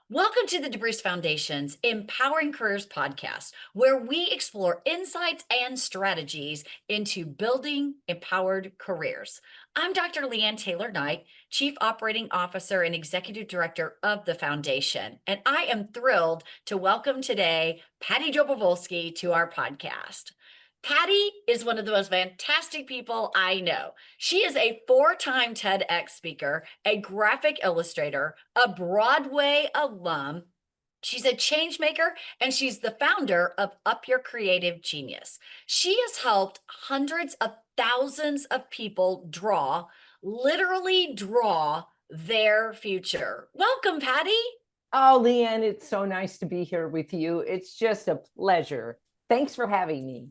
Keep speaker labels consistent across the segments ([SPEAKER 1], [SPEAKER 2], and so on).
[SPEAKER 1] Welcome to the DeBruce Foundation's Empowering Careers podcast, where we explore insights and strategies into building empowered careers. I'm Dr. Leigh Anne Taylor Knight, Chief Operating Officer and Executive Director of the Foundation, and I am thrilled to welcome today Patti Dobrowolski to our podcast. Patti is one of the most fantastic people I know. She is a four-time TEDx speaker, a graphic illustrator, a Broadway alum. She's a change maker, and she's the founder of Up Your Creative Genius. She has helped hundreds of thousands of people literally draw their future. Welcome, Patti.
[SPEAKER 2] Oh, Leigh Anne, it's so nice to be here with you. It's just a pleasure. Thanks for having me.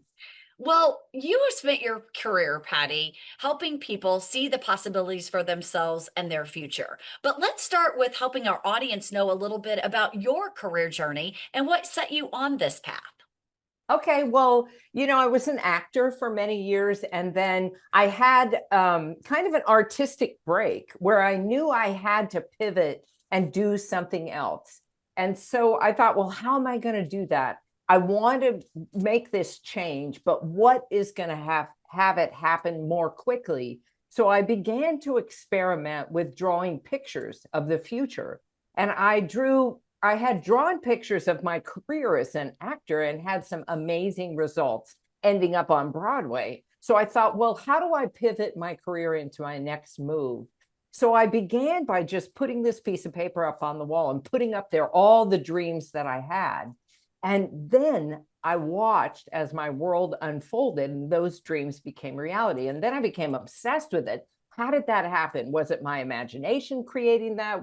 [SPEAKER 1] Well, you have spent your career, Patti, helping people see the possibilities for themselves and their future. But let's start with helping our audience know a little bit about your career journey and what set you on this path.
[SPEAKER 2] Okay, well, I was an actor for many years, and then I had kind of an artistic break where I knew I had to pivot and do something else. And so I thought, well, how am I going to do that? I want to make this change, but what is going to have it happen more quickly? So I began to experiment with drawing pictures of the future. And I had drawn pictures of my career as an actor and had some amazing results ending up on Broadway. So I thought, well, how do I pivot my career into my next move? So I began by just putting this piece of paper up on the wall and putting up there all the dreams that I had. And then I watched as my world unfolded and those dreams became reality. And then I became obsessed with it. How did that happen? Was it my imagination creating that?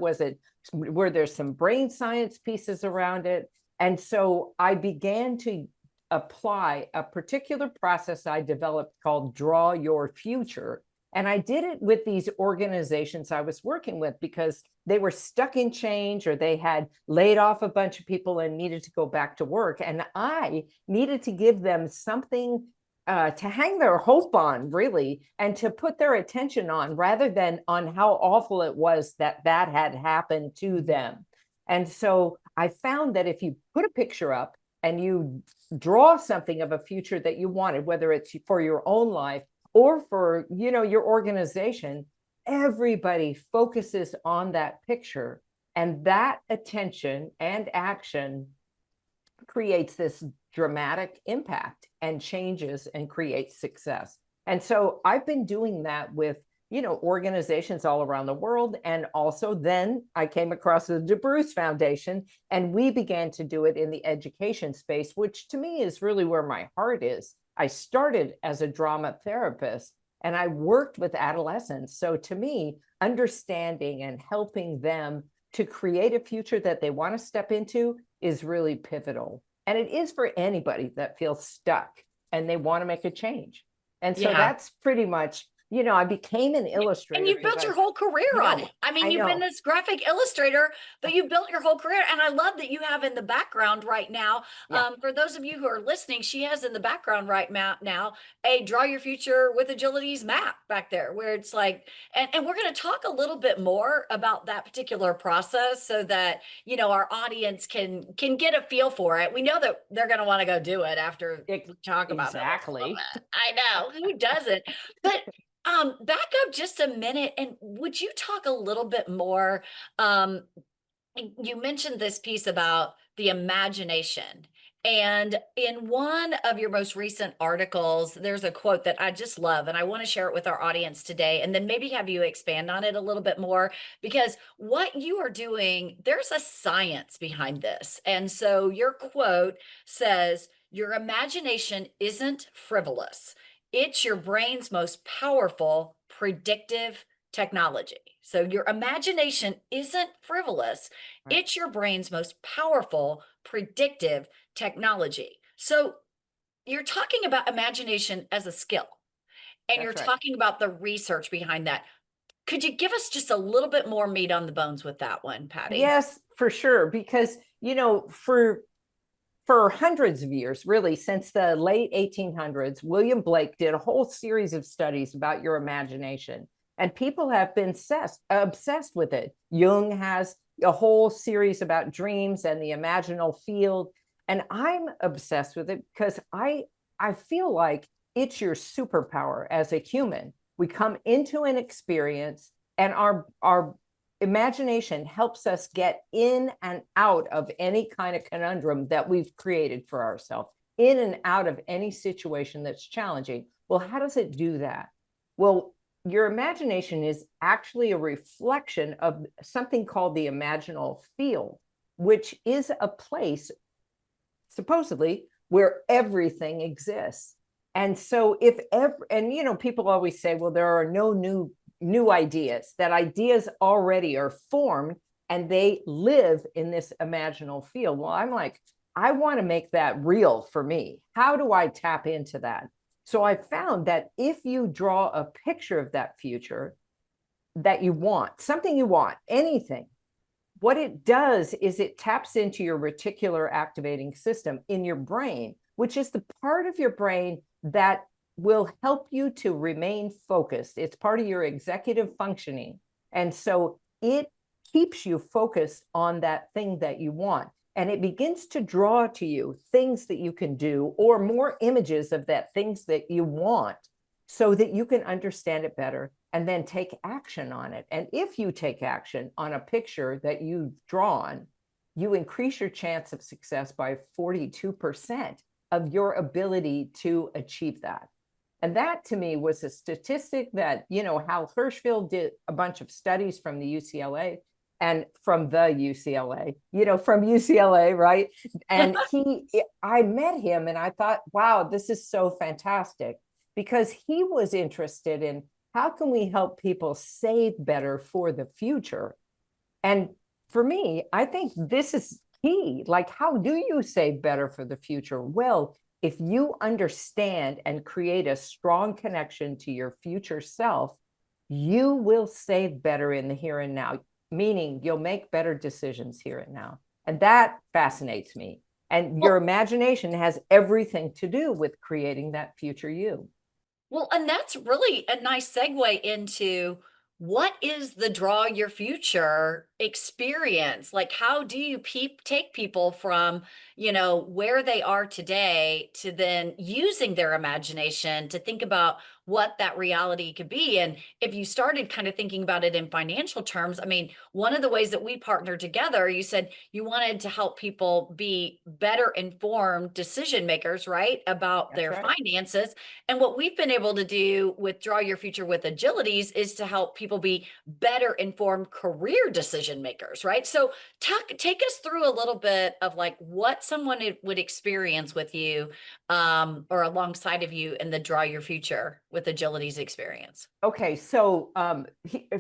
[SPEAKER 2] Were there some brain science pieces around it? And so I began to apply a particular process I developed called Draw Your Future. And I did it with these organizations I was working with because they were stuck in change or they had laid off a bunch of people and needed to go back to work. And I needed to give them something to hang their hope on, really, and to put their attention on rather than on how awful it was that had happened to them. And so I found that if you put a picture up and you draw something of a future that you wanted, whether it's for your own life or for your organization, everybody focuses on that picture, and that attention and action creates this dramatic impact and changes and creates success. And so I've been doing that with organizations all around the world. And also then I came across the DeBruce Foundation, and we began to do it in the education space, which to me is really where my heart is. I started as a drama therapist and I worked with adolescents. So to me, understanding and helping them to create a future that they want to step into is really pivotal. And it is for anybody that feels stuck and they want to make a change. And so that's pretty much, I became an illustrator.
[SPEAKER 1] And you built your whole career on it. I mean, you've been this graphic illustrator, but you built your whole career. And I love that you have in the background right now, for those of you who are listening, she has in the background right now a Draw Your Future with Agility's map back there, where it's like, and we're going to talk a little bit more about that particular process so that, our audience can get a feel for it. We know that they're going to want to go do it after we talk about it.
[SPEAKER 2] Exactly.
[SPEAKER 1] I know, who doesn't? But back up just a minute, and would you talk a little bit more? You mentioned this piece about the imagination. And in one of your most recent articles, there's a quote that I just love, and I want to share it with our audience today, and then maybe have you expand on it a little bit more, because what you are doing, there's a science behind this. And so your quote says, "Your imagination isn't frivolous. It's your brain's most powerful predictive technology." So your imagination isn't frivolous.
[SPEAKER 2] Right.
[SPEAKER 1] It's your brain's most powerful predictive technology. So you're talking about imagination as a skill, and you're talking about the research behind that. Could you give us just a little bit more meat on the bones with that one, Patti?
[SPEAKER 2] Yes, for sure. Because, for hundreds of years, really, since the late 1800s, William Blake did a whole series of studies about your imagination. And people have been obsessed with it. Jung has a whole series about dreams and the imaginal field. And I'm obsessed with it because I feel like it's your superpower as a human. We come into an experience and our imagination helps us get in and out of any kind of conundrum that we've created for ourselves, in and out of any situation that's challenging. Well, how does it do that? Well, your imagination is actually a reflection of something called the imaginal field, which is a place, supposedly, where everything exists. And so if ever, and you know, people always say, well, there are no new ideas, that ideas already are formed and they live in this imaginal field. Well, I'm like, I want to make that real for me. How do I tap into that? So I found that if you draw a picture of that future that you want, something you want, anything, what it does is it taps into your reticular activating system in your brain, which is the part of your brain that will help you to remain focused. It's part of your executive functioning. And so it keeps you focused on that thing that you want. And it begins to draw to you things that you can do, or more images of that things that you want, so that you can understand it better and then take action on it. And if you take action on a picture that you've drawn, you increase your chance of success by 42% of your ability to achieve that. And that to me was a statistic that, you know, Hal Hirschfeld did a bunch of studies from the UCLA and from the UCLA, you know, from UCLA, right? And I met him and I thought, wow, this is so fantastic, because he was interested in how can we help people save better for the future? And for me, I think this is key. Like, how do you save better for the future? Well, if you understand and create a strong connection to your future self, you will save better in the here and now, meaning you'll make better decisions here and now. And that fascinates me. And your imagination has everything to do with creating that future you.
[SPEAKER 1] Well, and that's really a nice segue into what is the draw your future experience? Like, how do you take people from, where they are today to then using their imagination to think about what that reality could be? And if you started kind of thinking about it in financial terms, I mean, one of the ways that we partnered together, you said you wanted to help people be better informed decision makers, right, about
[SPEAKER 2] That's
[SPEAKER 1] their
[SPEAKER 2] right.
[SPEAKER 1] finances. And what we've been able to do with Draw Your Future with Agilities is to help people be better informed career decision makers, right? So take us through a little bit of like what someone would experience with you or alongside of you in the Draw Your Future with Agilities experience.
[SPEAKER 2] Okay, so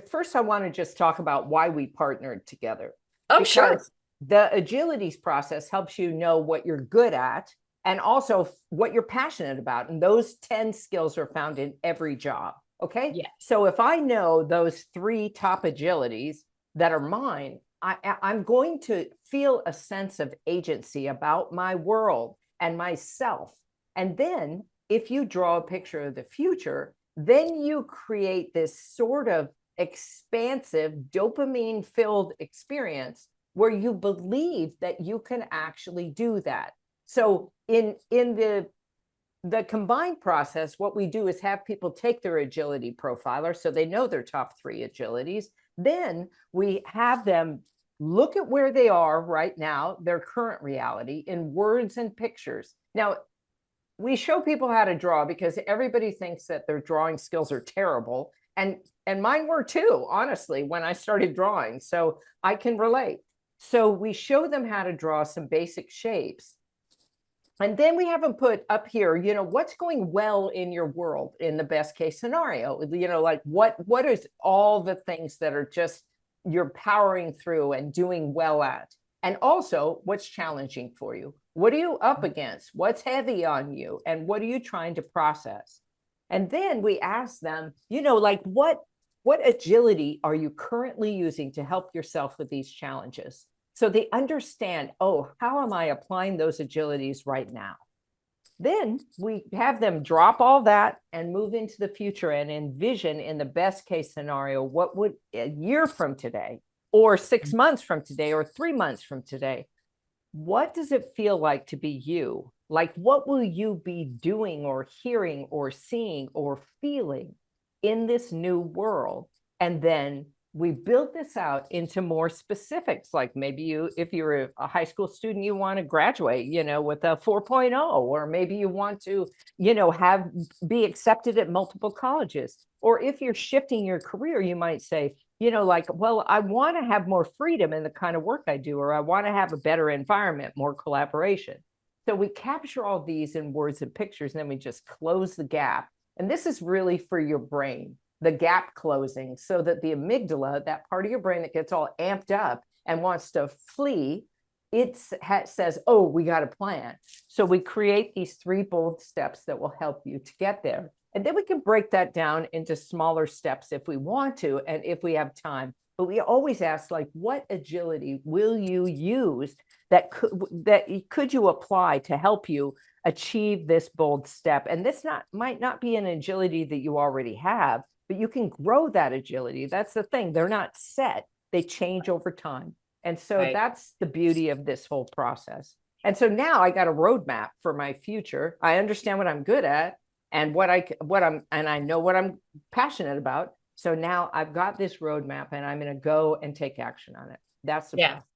[SPEAKER 2] first I want to just talk about why we partnered together,
[SPEAKER 1] Oh, sure.
[SPEAKER 2] because the agilities process helps you know what you're good at and also what you're passionate about. And those 10 skills are found in every job. Okay,
[SPEAKER 1] Yeah.
[SPEAKER 2] so if I know those 3 top agilities that are mine, I'm going to feel a sense of agency about my world and myself. And then if you draw a picture of the future, then you create this sort of expansive dopamine filled experience where you believe that you can actually do that. So in the combined process, what we do is have people take their agility profiler so they know their top 3 agilities. Then we have them look at where they are right now, their current reality, in words and pictures. Now, we show people how to draw because everybody thinks that their drawing skills are terrible. And mine were too, honestly, when I started drawing. So I can relate. So we show them how to draw some basic shapes. And then we have them put up here, what's going well in your world in the best case scenario, like what is all the things that are just you're powering through and doing well at. And also what's challenging for you. What are you up against? What's heavy on you? And what are you trying to process? And then we ask them, like what agility are you currently using to help yourself with these challenges? So they understand, oh, how am I applying those agilities right now? Then we have them drop all that and move into the future and envision in the best case scenario, what would a year from today, or 6 months from today, or 3 months from today, what does it feel like to be you? Like, what will you be doing or hearing or seeing or feeling in this new world? And then we build this out into more specifics. Like maybe you, if you're a high school student, you want to graduate, with a 4.0, or maybe you want to, have be accepted at multiple colleges. Or if you're shifting your career, you might say, like, well, I want to have more freedom in the kind of work I do, or I want to have a better environment, more collaboration. So we capture all these in words and pictures, and then we just close the gap. And this is really for your brain, the gap closing, so that the amygdala, that part of your brain that gets all amped up and wants to flee, it says, oh, we got a plan. So we create these 3 bold steps that will help you to get there. And then we can break that down into smaller steps if we want to, and if we have time. But we always ask, like, what agility will you use that could you apply to help you achieve this bold step? And this might not be an agility that you already have, but you can grow that agility. That's the thing. They're not set. They change over time. And so
[SPEAKER 1] Right.
[SPEAKER 2] that's the beauty of this whole process. And so now I got a roadmap for my future. I understand what I'm good at and I know what I'm passionate about. So now I've got this roadmap and I'm going to go and take action on it. That's the
[SPEAKER 1] Yeah.
[SPEAKER 2] process.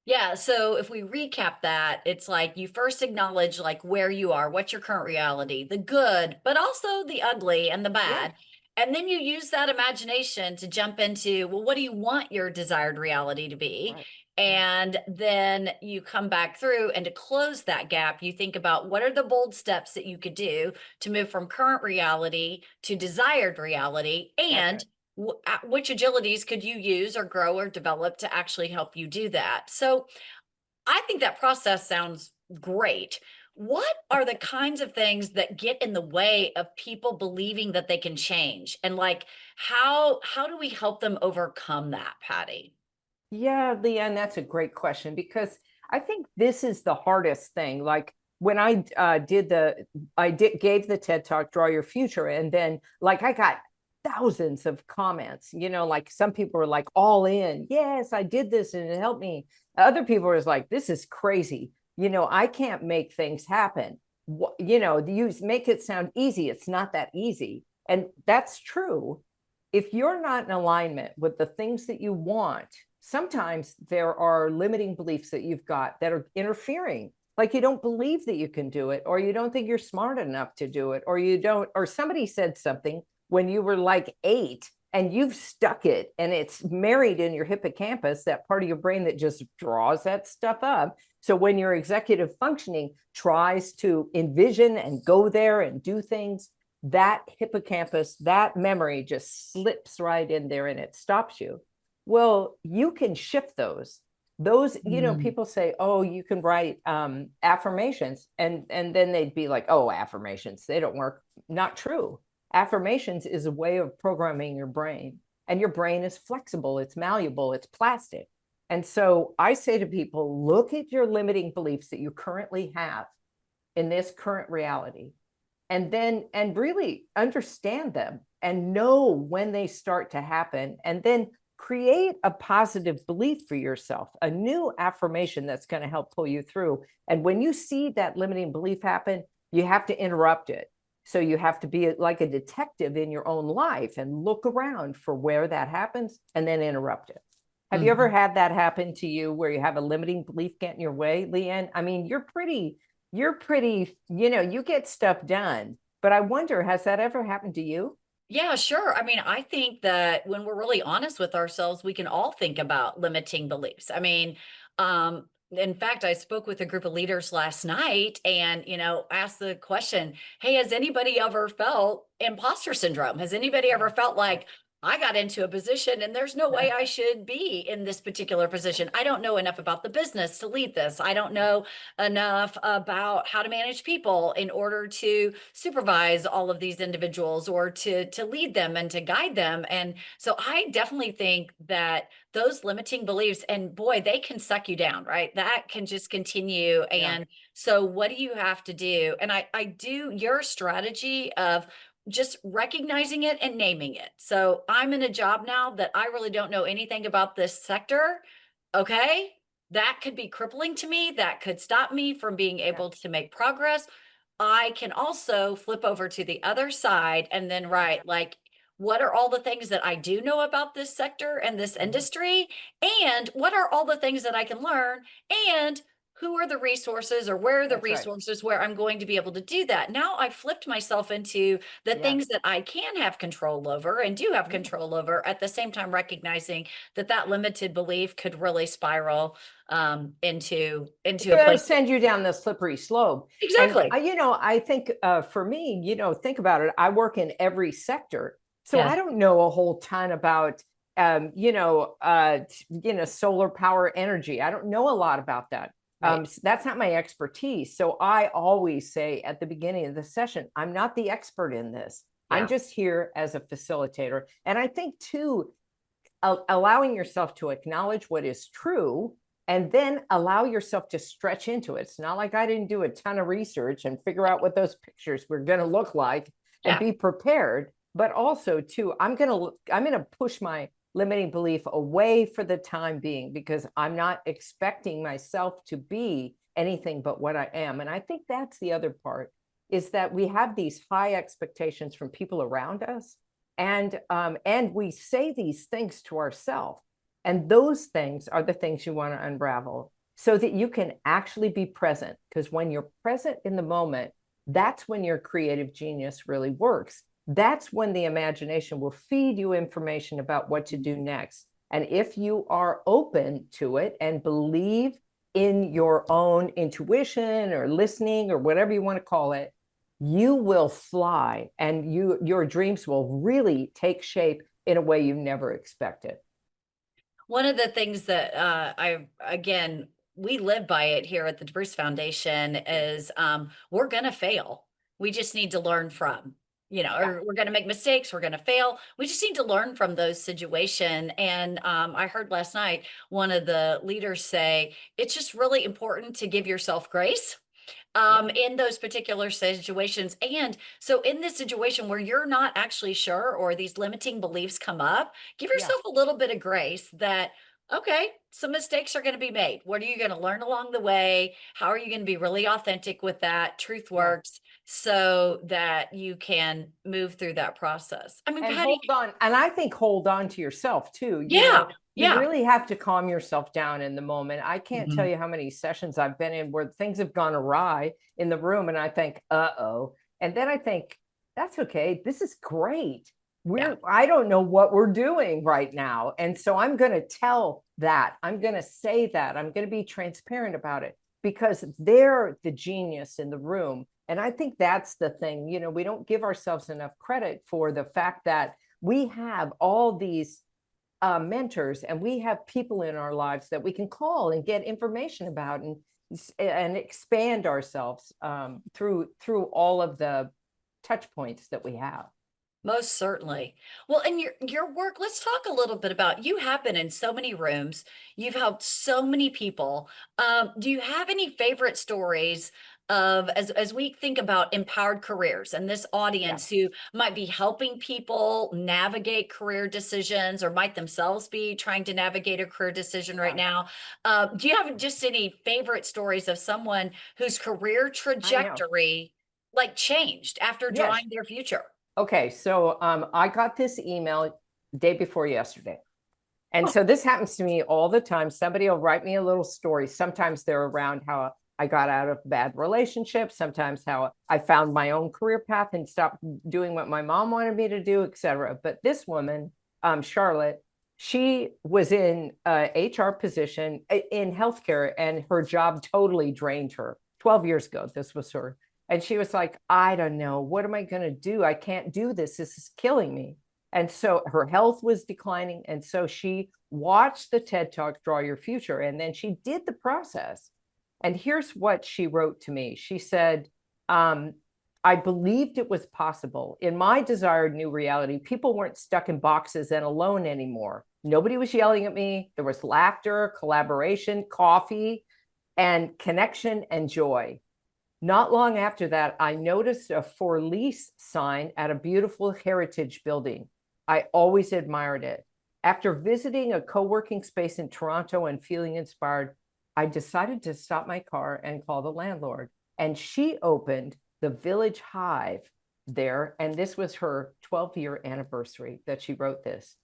[SPEAKER 1] Yeah. So if we recap that, it's like you first acknowledge like where you are, what's your current reality, the good, but also the ugly and the
[SPEAKER 2] Yeah.
[SPEAKER 1] bad. And then you use that imagination to jump into, well, what do you want your desired reality to be?
[SPEAKER 2] Right. Right.
[SPEAKER 1] And then you come back through, and to close that gap, you think about what are the bold steps that you could do to move from current reality to desired reality,
[SPEAKER 2] That's
[SPEAKER 1] and
[SPEAKER 2] right.
[SPEAKER 1] which agilities could you use or grow or develop to actually help you do that. So I think that process sounds great. What are the kinds of things that get in the way of people believing that they can change? And like how do we help them overcome that, Patty?
[SPEAKER 2] Yeah, Leanne, that's a great question, because I think this is the hardest thing. Like when I gave the TED Talk, Draw Your Future, and then like I got thousands of comments. Like some people were like all in. Yes, I did this and it helped me. Other people were like, this is crazy. I can't make things happen. You make it sound easy. It's not that easy, and that's true. If you're not in alignment with the things that you want, sometimes there are limiting beliefs that you've got that are interfering. Like you don't believe that you can do it, or you don't think you're smart enough to do it, or you don't, or somebody said something when you were like 8 and you've stuck it and it's married in your hippocampus, that part of your brain that just draws that stuff up. So when your executive functioning tries to envision and go there and do things, that hippocampus, that memory just slips right in there and it stops you. Well, you can shift those.
[SPEAKER 1] Mm.
[SPEAKER 2] People say, oh, you can write affirmations, and then they'd be like, oh, affirmations, they don't work. Not true. Affirmations is a way of programming your brain, and your brain is flexible, it's malleable, it's plastic. And so I say to people, look at your limiting beliefs that you currently have in this current reality, and really understand them and know when they start to happen, and then create a positive belief for yourself, a new affirmation that's going to help pull you through. And when you see that limiting belief happen, you have to interrupt it. So you have to be like a detective in your own life and look around for where that happens and then interrupt it. Have you ever
[SPEAKER 1] Mhm.
[SPEAKER 2] had that happen to you where you have a limiting belief get in your way, Leigh Anne? I mean, you're pretty, you get stuff done. But I wonder, has that ever happened to you?
[SPEAKER 1] Yeah, sure. I mean, I think that when we're really honest with ourselves, we can all think about limiting beliefs. I mean, in fact, I spoke with a group of leaders last night and, asked the question, hey, has anybody ever felt imposter syndrome? Has anybody ever felt like, I got into a position and there's no way I should be in this particular position? I don't know enough about the business to lead this. I don't know enough about how to manage people in order to supervise all of these individuals or to lead them and to guide them. And so I definitely think that those limiting beliefs, and boy, they can suck you down, right? That can just continue.
[SPEAKER 2] Yeah.
[SPEAKER 1] And so what do you have to do? And I do your strategy of just recognizing it and naming it. So I'm in a job now that I really don't know anything about this sector. Okay. That could be crippling to me. That could stop me from being
[SPEAKER 2] Yeah,
[SPEAKER 1] able to make progress. I can also flip over to the other side and then write, like, what are all the things that I do know about this sector and this
[SPEAKER 2] mhm,
[SPEAKER 1] industry? And what are all the things that I can learn? And who are the resources, or where are the
[SPEAKER 2] that's right.
[SPEAKER 1] resources where I'm going to be able to do that? Now I've flipped myself into the
[SPEAKER 2] Yeah.
[SPEAKER 1] things that I can have control over and do have
[SPEAKER 2] Yeah.
[SPEAKER 1] control over, at the same time recognizing that that limited belief could really spiral into a
[SPEAKER 2] It'll
[SPEAKER 1] place.
[SPEAKER 2] send you down the slippery slope. And
[SPEAKER 1] Exactly.
[SPEAKER 2] I think for me, think about it. I work in every sector, so I
[SPEAKER 1] Yes.
[SPEAKER 2] don't know a whole ton about solar power energy. I don't know a lot about that.
[SPEAKER 1] Right.
[SPEAKER 2] So that's not my expertise. So I always say at the beginning of the session, I'm not the expert in this. I'm
[SPEAKER 1] Yeah.
[SPEAKER 2] just here as a facilitator. And I think too, allowing yourself to acknowledge what is true and then allow yourself to stretch into it. It's not like I didn't do a ton of research and figure out what those pictures were going to look like and
[SPEAKER 1] Yeah.
[SPEAKER 2] be prepared, but also too, I'm going to push my limiting belief away for the time being, because I'm not expecting myself to be anything but what I am. And I think that's the other part, is that we have these high expectations from people around us, and we say these things to ourselves, and those things are the things you want to unravel so that you can actually be present, because when you're present in the moment, that's when your creative genius really works. That's when the imagination will feed you information about what to do next. And if you are open to it and believe in your own intuition or listening or whatever you want to call it, you will fly, and your dreams will really take shape in a way you never expected.
[SPEAKER 1] One of the things that again, we live by it here at the DeBruce Foundation is, we're going to fail. We just need to learn from,
[SPEAKER 2] Yeah.
[SPEAKER 1] or we're going to make mistakes. We're going to fail. We just need to learn from those situations. And I heard last night one of the leaders say, it's just really important to give yourself grace
[SPEAKER 2] Yeah.
[SPEAKER 1] in those particular situations. And so, in this situation where you're not actually sure, or these limiting beliefs come up, give
[SPEAKER 2] Yeah.
[SPEAKER 1] yourself a little bit of grace that, okay, some mistakes are going to be made. What are you going to learn along the way? How are you going to be really authentic with that? Truth
[SPEAKER 2] Yeah.
[SPEAKER 1] works, so that you can move through that process. I mean,
[SPEAKER 2] And
[SPEAKER 1] Patty,
[SPEAKER 2] hold on. And I think hold on to yourself too.
[SPEAKER 1] yeah,
[SPEAKER 2] You
[SPEAKER 1] yeah.
[SPEAKER 2] really have to calm yourself down in the moment. I can't tell
[SPEAKER 1] Mhm.
[SPEAKER 2] you how many sessions I've been in where things have gone awry in the room, and I think, uh-oh. And then I think, that's okay. This is great.
[SPEAKER 1] Yeah.
[SPEAKER 2] I don't know what we're doing right now. And so I'm going to tell that. I'm going to say that. I'm going to be transparent about it, because they're the genius in the room. And I think that's the thing. We don't give ourselves enough credit for the fact that we have all these mentors, and we have people in our lives that we can call and get information about, and expand ourselves through all of the touch points that we have.
[SPEAKER 1] Most certainly. Well, in your work, let's talk a little bit about, you have been in so many rooms, you've helped so many people. Do you have any favorite stories of, as we think about empowered careers and this
[SPEAKER 2] Yeah,
[SPEAKER 1] audience who might be helping people navigate career decisions, or might themselves be trying to navigate a career decision right
[SPEAKER 2] yeah,
[SPEAKER 1] now? Do you have just any favorite stories of someone whose career
[SPEAKER 2] I know.
[SPEAKER 1] trajectory like changed after
[SPEAKER 2] Yes.
[SPEAKER 1] drawing their future?
[SPEAKER 2] Okay, so I got this email day before yesterday. And so this happens to me all the time. Somebody will write me a little story. Sometimes they're around how I got out of bad relationships, sometimes how I found my own career path and stopped doing what my mom wanted me to do, etc. But this woman, Charlotte, she was in a HR position in healthcare, and her job totally drained her. 12 years ago, this was her. And she was like, I don't know, what am I going to do? I can't do this. This is killing me. And so her health was declining. And so she watched the TED Talk, Draw Your Future, and then she did the process. And here's what she wrote to me. She said, I believed it was possible. In my desired new reality, people weren't stuck in boxes and alone anymore. Nobody was yelling at me. There was laughter, collaboration, coffee, and connection and joy. Not long after that, I noticed a for lease sign at a beautiful heritage building. I always admired it. After visiting a co-working space in Toronto and feeling inspired, I decided to stop my car and call the landlord. And she opened the Village Hive there. And this was her 12-year anniversary that she wrote this.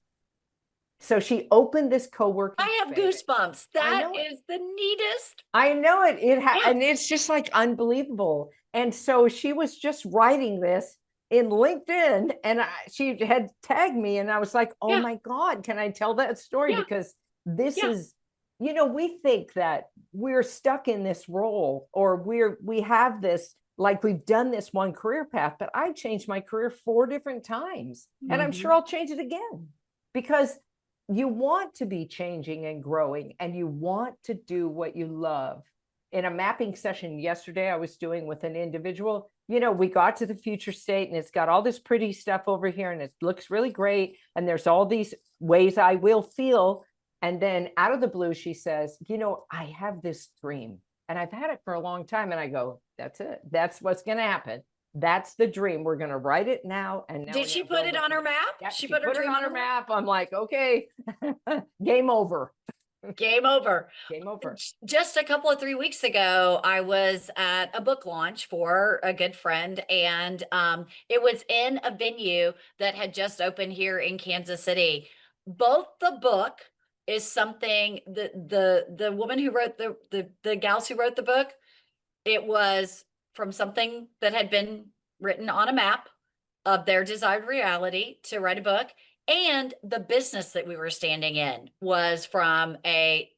[SPEAKER 2] So she opened this co-working
[SPEAKER 1] I have
[SPEAKER 2] space.
[SPEAKER 1] goosebumps.
[SPEAKER 2] I
[SPEAKER 1] That
[SPEAKER 2] know it.
[SPEAKER 1] is the neatest.
[SPEAKER 2] I know it.
[SPEAKER 1] Yeah,
[SPEAKER 2] And it's just like unbelievable. And so she was just writing this in LinkedIn, and she had tagged me, and I was like, "Oh
[SPEAKER 1] yeah,
[SPEAKER 2] my God, can I tell that story?"
[SPEAKER 1] yeah,
[SPEAKER 2] Because this
[SPEAKER 1] yeah,
[SPEAKER 2] is, we think that we're stuck in this role, or we have this, like we've done this one career path, but I changed my career 4 different times, and I'm sure
[SPEAKER 1] mhm.
[SPEAKER 2] I'll change it again, because you want to be changing and growing, and you want to do what you love. In a mapping session yesterday I was doing with an individual, we got to the future state, and it's got all this pretty stuff over here, and it looks really great, and there's all these ways I will feel. And then out of the blue she says, I have this dream, and I've had it for a long time. And I go, that's it, that's what's going to happen. That's the dream. We're going to write it now, and now
[SPEAKER 1] Did
[SPEAKER 2] we're
[SPEAKER 1] she
[SPEAKER 2] going to
[SPEAKER 1] put
[SPEAKER 2] build
[SPEAKER 1] it
[SPEAKER 2] the
[SPEAKER 1] on her
[SPEAKER 2] plan.
[SPEAKER 1] map?
[SPEAKER 2] Yeah,
[SPEAKER 1] She
[SPEAKER 2] she
[SPEAKER 1] put her
[SPEAKER 2] put it
[SPEAKER 1] dream
[SPEAKER 2] on
[SPEAKER 1] on
[SPEAKER 2] her
[SPEAKER 1] her map?
[SPEAKER 2] map. I'm like, okay. Game over.
[SPEAKER 1] Game over.
[SPEAKER 2] Game over.
[SPEAKER 1] Just a couple of 3 weeks ago, I was at a book launch for a good friend, and it was in a venue that had just opened here in Kansas City. Both the book is something the woman who wrote the gals who wrote the book, it was from something that had been written on a map of their desired reality to write a book. And the business that we were standing in was from a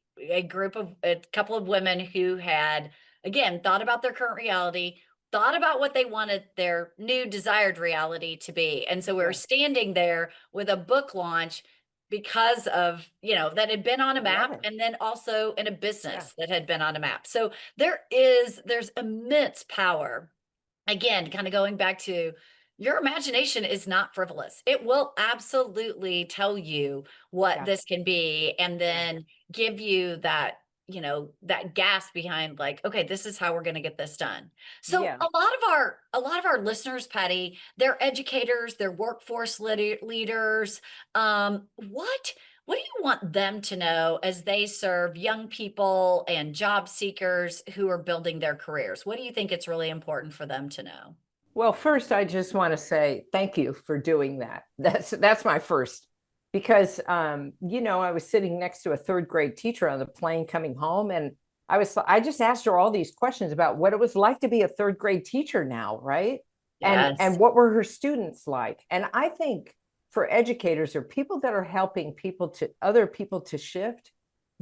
[SPEAKER 1] group of a couple of women who had, again, thought about their current reality, thought about what they wanted their new desired reality to be. And so we were
[SPEAKER 2] Yeah,
[SPEAKER 1] standing there with a book launch because of, that had been on a
[SPEAKER 2] I love
[SPEAKER 1] map,
[SPEAKER 2] it.
[SPEAKER 1] and then also in a
[SPEAKER 2] Yeah.
[SPEAKER 1] business that had been on a map. So there's immense power. Again, kind of going back to, your imagination is not frivolous. It will absolutely tell you what
[SPEAKER 2] Yeah.
[SPEAKER 1] this can be, and
[SPEAKER 2] Yeah.
[SPEAKER 1] then give you that gas behind, like, okay, this is how we're going to get this done. So
[SPEAKER 2] Yeah.
[SPEAKER 1] a lot of our listeners, Patty, they're educators, they're workforce leaders. What do you want them to know as they serve young people and job seekers who are building their careers? What do you think it's really important for them to know?
[SPEAKER 2] Well, first, I just want to say thank you for doing that. That's my first, because I was sitting next to a third grade teacher on the plane coming home, and I just asked her all these questions about what it was like to be a third grade teacher now, right? And
[SPEAKER 1] Yes.
[SPEAKER 2] what were her students like? And I think for educators or people that are helping other people to shift,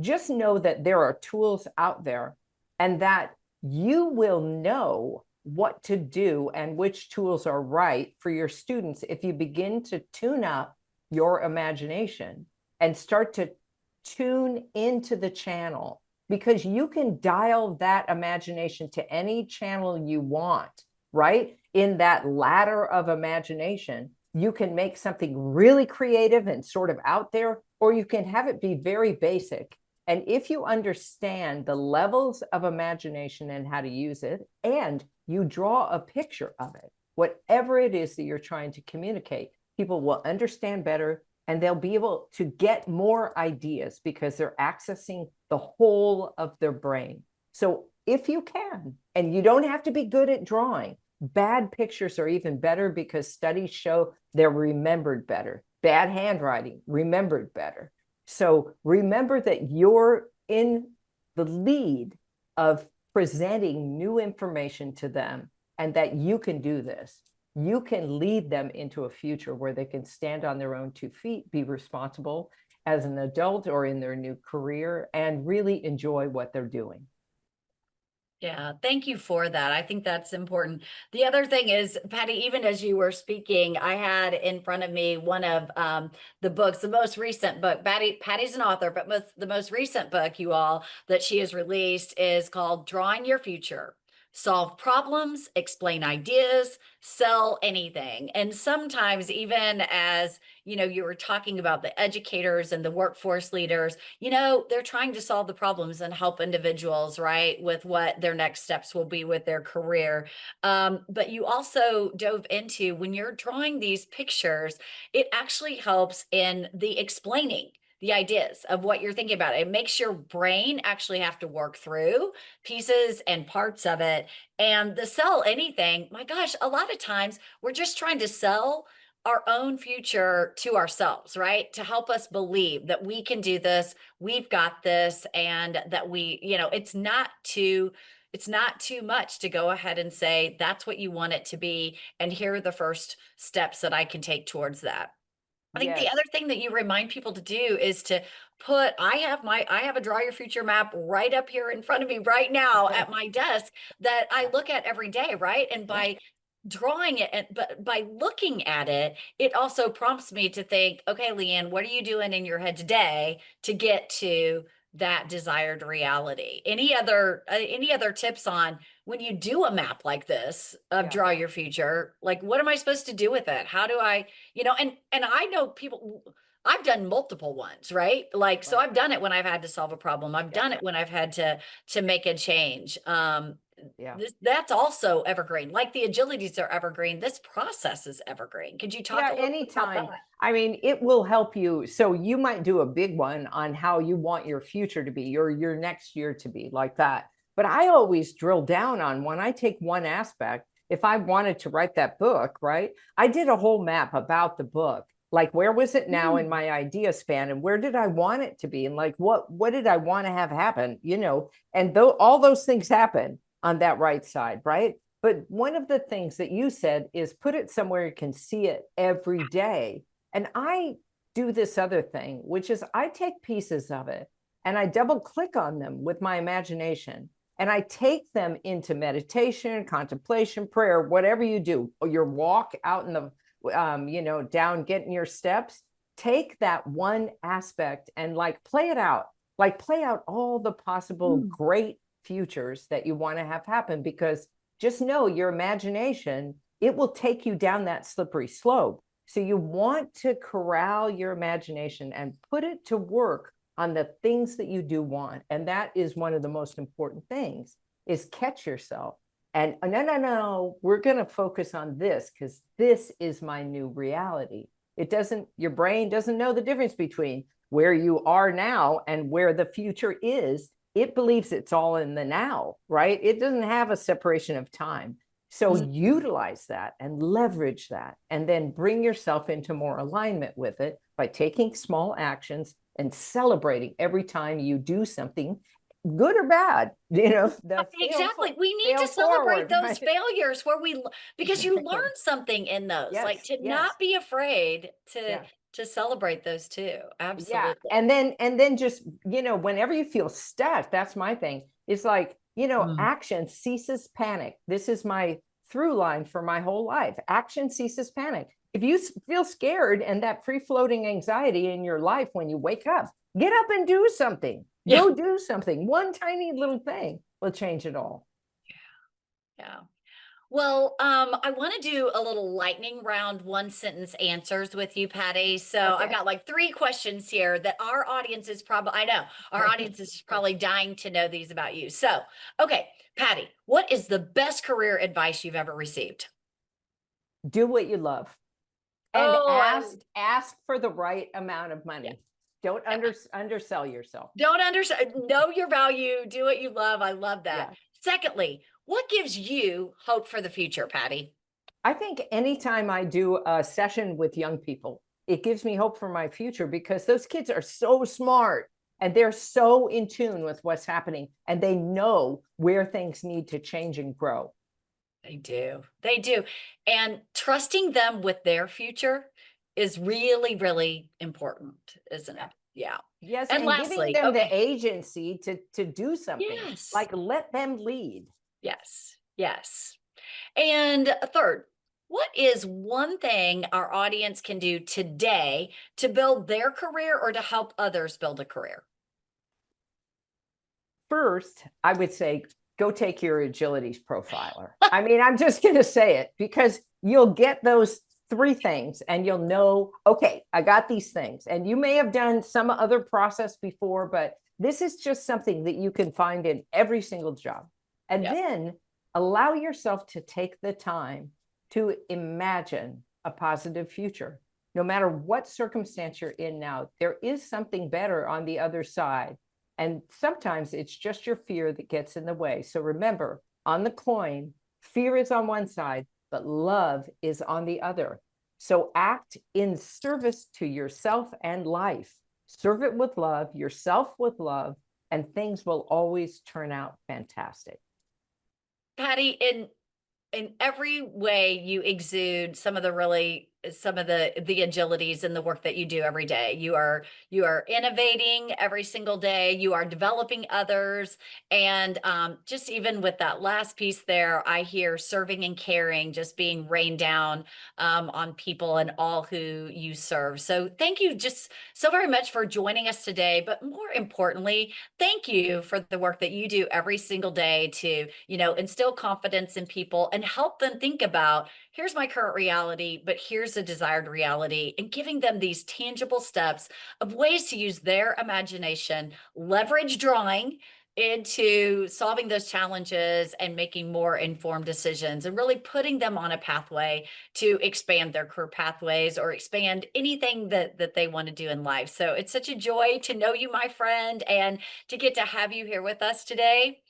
[SPEAKER 2] just know that there are tools out there, and that you will know what to do and which tools are right for your students if you begin to tune up your imagination and start to tune into the channel, because you can dial that imagination to any channel you want, right? In that ladder of imagination, you can make something really creative and sort of out there, or you can have it be very basic. And if you understand the levels of imagination and how to use it, and you draw a picture of it, whatever it is that you're trying to communicate, people will understand better, and they'll be able to get more ideas because they're accessing the whole of their brain. So if you can, and you don't have to be good at drawing, bad pictures are even better because studies show they're remembered better. Bad handwriting, remembered better. So remember that you're in the lead of presenting new information to them, and that you can do this. You can lead them into a future where they can stand on their own 2 feet, be responsible as an adult or in their new career, and really enjoy what they're doing.
[SPEAKER 1] Yeah, thank you for that. I think that's important. The other thing is, Patty, even as you were speaking, I had in front of me one of the books, the most recent book. Patty's an author, but the most recent book, you all, that she has released is called Drawing Your Future: solve problems, explain ideas, sell anything. And sometimes, even as you were talking about the educators and the workforce leaders, they're trying to solve the problems and help individuals, right, with what their next steps will be with their career. But you also dove into, when you're drawing these pictures, it actually helps in the explaining the ideas of what you're thinking about. It makes your brain actually have to work through pieces and parts of it. And the sell anything, my gosh, a lot of times we're just trying to sell our own future to ourselves, right? To help us believe that we can do this, we've got this, and that it's not too much to go ahead and say that's what you want it to be, and here are the first steps that I can take towards that. I think the other
[SPEAKER 2] Yes.
[SPEAKER 1] thing that you remind people to do is to put, I have a draw your future map right up here in front of me right now at my desk that I
[SPEAKER 2] Yeah.
[SPEAKER 1] look at every day, right? And
[SPEAKER 2] Yeah.
[SPEAKER 1] by drawing it, but by looking at it, it also prompts me to think, okay, Leigh Anne, what are you doing in your head today to get to that desired reality? Any other tips on, when you do a map like this of
[SPEAKER 2] Yeah.
[SPEAKER 1] draw your future, like, what am I supposed to do with it? How do I, and I know people, I've done multiple ones, right? Like, so
[SPEAKER 2] Right.
[SPEAKER 1] I've done it when I've had to solve a problem. I've
[SPEAKER 2] Yeah.
[SPEAKER 1] done it when I've had to make a change.
[SPEAKER 2] Yeah.
[SPEAKER 1] That's also evergreen. Like the agilities are evergreen. This process is evergreen. Could you talk
[SPEAKER 2] Yeah,
[SPEAKER 1] a little bit about
[SPEAKER 2] anytime.
[SPEAKER 1] that?
[SPEAKER 2] I mean, it will help you. So you might do a big one on how you want your future to be or your next year to be, like that. But I always drill down on, when I take one aspect, if I wanted to write that book, right? I did a whole map about the book. Like, where was it now in
[SPEAKER 1] Mm.
[SPEAKER 2] my idea span, and where did I want it to be, and like what did I want to have happen, and though all those things happen on that right side, right? But one of the things that you said is put it somewhere you can see it every day. And I do this other thing, which is I take pieces of it and I double click on them with my imagination. And I take them into meditation, contemplation, prayer, whatever you do, or your walk out in the, down, getting your steps. Take that one aspect and like play out all the possible
[SPEAKER 1] Mm.
[SPEAKER 2] great futures that you want to have happen, because just know your imagination, it will take you down that slippery slope. So you want to corral your imagination and put it to work on the things that you do want. And that is one of the most important things, is catch yourself. And no, we're going to focus on this because this is my new reality. Your brain doesn't know the difference between where you are now and where the future is. It believes it's all in the now, right? It doesn't have a separation of time. So
[SPEAKER 1] Mhm.
[SPEAKER 2] utilize that and leverage that, and then bring yourself into more alignment with it by taking small actions and celebrating every time you do something, good or bad, the
[SPEAKER 1] Exactly. We need to
[SPEAKER 2] fail
[SPEAKER 1] celebrate
[SPEAKER 2] forward,
[SPEAKER 1] those
[SPEAKER 2] right?
[SPEAKER 1] failures because you
[SPEAKER 2] Exactly.
[SPEAKER 1] learn something in those. Like,
[SPEAKER 2] Yes,
[SPEAKER 1] to
[SPEAKER 2] yes.
[SPEAKER 1] not be afraid to
[SPEAKER 2] Yeah.
[SPEAKER 1] to celebrate those too.
[SPEAKER 2] Yeah.
[SPEAKER 1] Absolutely.
[SPEAKER 2] And then just, whenever you feel stuck, that's my thing. It's like,
[SPEAKER 1] Mm.
[SPEAKER 2] action ceases panic. This is my through line for my whole life. Action ceases panic. If you feel scared and that free floating anxiety in your life when you wake up, get up and do something.
[SPEAKER 1] Yeah.
[SPEAKER 2] Go do something. One tiny little thing will change it all.
[SPEAKER 1] Yeah. Well, I want to do a little lightning round one sentence answers with you, Patty. So I've
[SPEAKER 2] Okay.
[SPEAKER 1] got like three questions here that our audience is probably, I know our audience is probably dying to know these about you. So, okay, Patty, what is the best career advice you've ever received?
[SPEAKER 2] Do what you love, and
[SPEAKER 1] Oh,
[SPEAKER 2] ask for the right amount of
[SPEAKER 1] yeah,
[SPEAKER 2] money. Don't
[SPEAKER 1] yeah.
[SPEAKER 2] undersell yourself.
[SPEAKER 1] Don't understand. Know your value. Do what you love. I love that.
[SPEAKER 2] Yeah.
[SPEAKER 1] Secondly, what gives you hope for the future, Patty?
[SPEAKER 2] I think anytime I do a session with young people, it gives me hope for my future, because those kids are so smart and they're so in tune with what's happening, and they know where things need to change and grow.
[SPEAKER 1] They do. They do. And trusting them with their future is really, really important, isn't
[SPEAKER 2] Yeah.
[SPEAKER 1] it? Yeah.
[SPEAKER 2] Yes,
[SPEAKER 1] And
[SPEAKER 2] and giving
[SPEAKER 1] lastly,
[SPEAKER 2] them the
[SPEAKER 1] okay.
[SPEAKER 2] agency to do something,
[SPEAKER 1] Yes.
[SPEAKER 2] like let them lead.
[SPEAKER 1] Yes. Yes. And third, what is one thing our audience can do today to build their career or to help others build a career?
[SPEAKER 2] First, I would say go take your agilities profiler. I mean, I'm just going to say it because you'll get those 3 things and you'll know, okay, I got these things. And you may have done some other process before, but this is just something that you can find in every single job. And then allow yourself to take the time to imagine a positive future. No matter what circumstance you're in now, there is something better on the other side. And sometimes it's just your fear that gets in the way. So remember, on the coin, fear is on one side, but love is on the other. So act in service to yourself and life. Serve it with love, yourself with love, and things will always turn out fantastic.
[SPEAKER 1] Patti, in every way you exude some of the agilities in the work that you do every day. You are innovating every single day. You are developing others. And just even with that last piece there, I hear serving and caring just being rained down on people and all who you serve. So thank you just so very much for joining us today. But more importantly, thank you for the work that you do every single day to, instill confidence in people and help them think about, here's my current reality, but here's a desired reality, and giving them these tangible steps of ways to use their imagination, leverage drawing into solving those challenges and making more informed decisions, and really putting them on a pathway to expand their career pathways or expand anything that they want to do in life. So it's such a joy to know you, my friend, and to get to have you here with us today.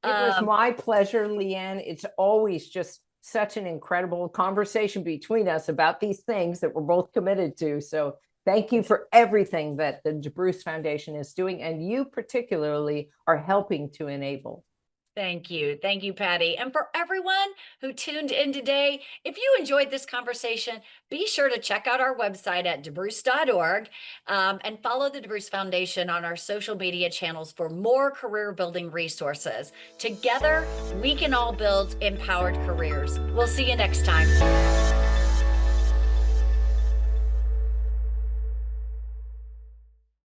[SPEAKER 2] It was my pleasure, Leigh Anne. It's always just such an incredible conversation between us about these things that we're both committed to. So thank you for everything that the DeBruce Foundation is doing, and you particularly are helping to enable.
[SPEAKER 1] Thank you. Thank you, Patti. And for everyone who tuned in today, if you enjoyed this conversation, be sure to check out our website at debruce.org and follow the DeBruce Foundation on our social media channels for more career building resources. Together, we can all build empowered careers. We'll see you next time.